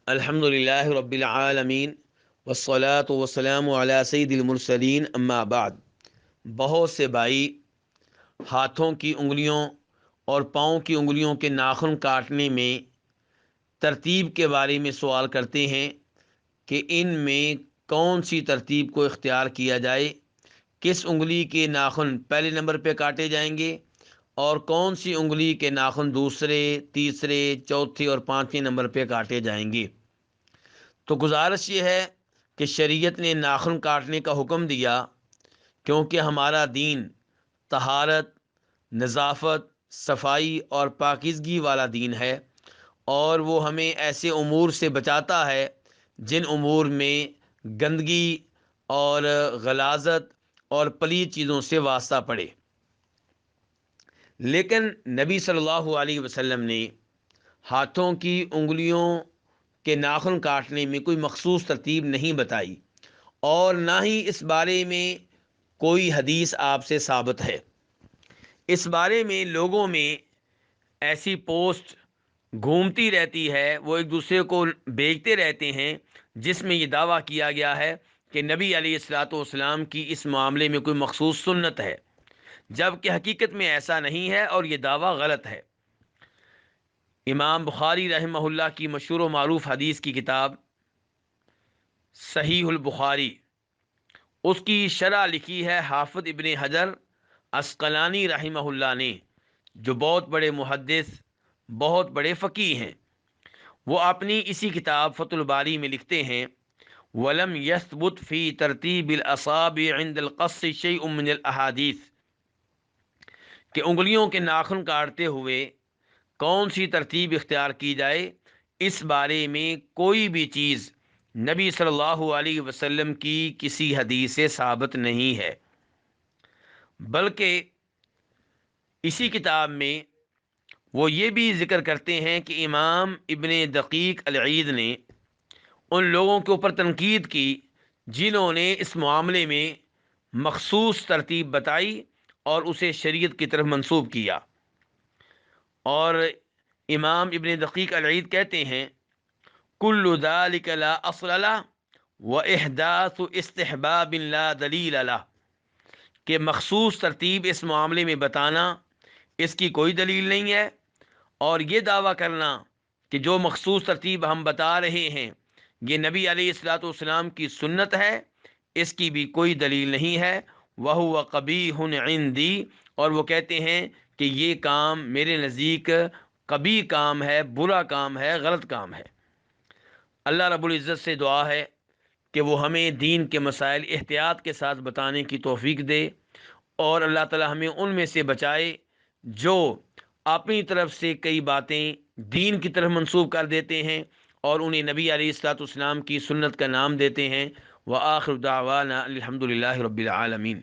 الحمدللہ رب العالمین والصلاة والسلام علی سید المرسلین اما بعد۔ بہت سے بھائی ہاتھوں کی انگلیوں اور پاؤں کی انگلیوں کے ناخن کاٹنے میں ترتیب کے بارے میں سوال کرتے ہیں کہ ان میں کون سی ترتیب کو اختیار کیا جائے، کس انگلی کے ناخن پہلے نمبر پہ کاٹے جائیں گے اور کون سی انگلی کے ناخن دوسرے، تیسرے، چوتھے اور پانچویں نمبر پہ کاٹے جائیں گے۔ تو گزارش یہ ہے کہ شریعت نے ناخن کاٹنے کا حکم دیا کیونکہ ہمارا دین طہارت، نظافت، صفائی اور پاکیزگی والا دین ہے، اور وہ ہمیں ایسے امور سے بچاتا ہے جن امور میں گندگی اور غلاظت اور پلید چیزوں سے واسطہ پڑے۔ لیکن نبی صلی اللہ علیہ وسلم نے ہاتھوں کی انگلیوں کے ناخن کاٹنے میں کوئی مخصوص ترتیب نہیں بتائی، اور نہ ہی اس بارے میں کوئی حدیث آپ سے ثابت ہے۔ اس بارے میں لوگوں میں ایسی پوسٹ گھومتی رہتی ہے، وہ ایک دوسرے کو بیچتے رہتے ہیں، جس میں یہ دعویٰ کیا گیا ہے کہ نبی علیہ الصلاۃ والسلام کی اس معاملے میں کوئی مخصوص سنت ہے، جبکہ حقیقت میں ایسا نہیں ہے اور یہ دعویٰ غلط ہے۔ امام بخاری رحمہ اللہ کی مشہور و معروف حدیث کی کتاب صحیح البخاری، اس کی شرح لکھی ہے حافظ ابن حجر عسقلانی رحمہ اللہ نے، جو بہت بڑے محدث، بہت بڑے فقیہ ہیں۔ وہ اپنی اسی کتاب فتح الباری میں لکھتے ہیں وَلَمْ يَثْبُتْ فِي تَرْتِيبِ الْأَصَابِعِ عِنْدَ الْقَصِّ شَيْءٌ مِّنَ الْأَحَادِيثِ کہ انگلیوں کے ناخن کاٹتے ہوئے کون سی ترتیب اختیار کی جائے، اس بارے میں کوئی بھی چیز نبی صلی اللہ علیہ وسلم کی کسی حدیث سے ثابت نہیں ہے۔ بلکہ اسی کتاب میں وہ یہ بھی ذکر کرتے ہیں کہ امام ابن دقیق العید نے ان لوگوں کے اوپر تنقید کی جنہوں نے اس معاملے میں مخصوص ترتیب بتائی اور اسے شریعت کی طرف منسوب کیا۔ اور امام ابن دقیق العید کہتے ہیں کل ذلک لا اصل له واحداث استحباب لا دلیل له، کہ مخصوص ترتیب اس معاملے میں بتانا اس کی کوئی دلیل نہیں ہے، اور یہ دعویٰ کرنا کہ جو مخصوص ترتیب ہم بتا رہے ہیں یہ نبی علیہ الصلاۃ والسلام کی سنت ہے، اس کی بھی کوئی دلیل نہیں ہے۔ وَهُوَ قَبِيحٌ عِندِي، اور وہ کہتے ہیں کہ یہ کام میرے نزدیک قبیح کام ہے، برا کام ہے، غلط کام ہے۔ اللہ رب العزت سے دعا ہے کہ وہ ہمیں دین کے مسائل احتیاط کے ساتھ بتانے کی توفیق دے، اور اللہ تعالی ہمیں ان میں سے بچائے جو اپنی طرف سے کئی باتیں دین کی طرف منسوب کر دیتے ہیں اور انہیں نبی علیہ الصلاۃ والسلام کی سنت کا نام دیتے ہیں۔ وآخر دعوانا الحمد للہ رب العالمین۔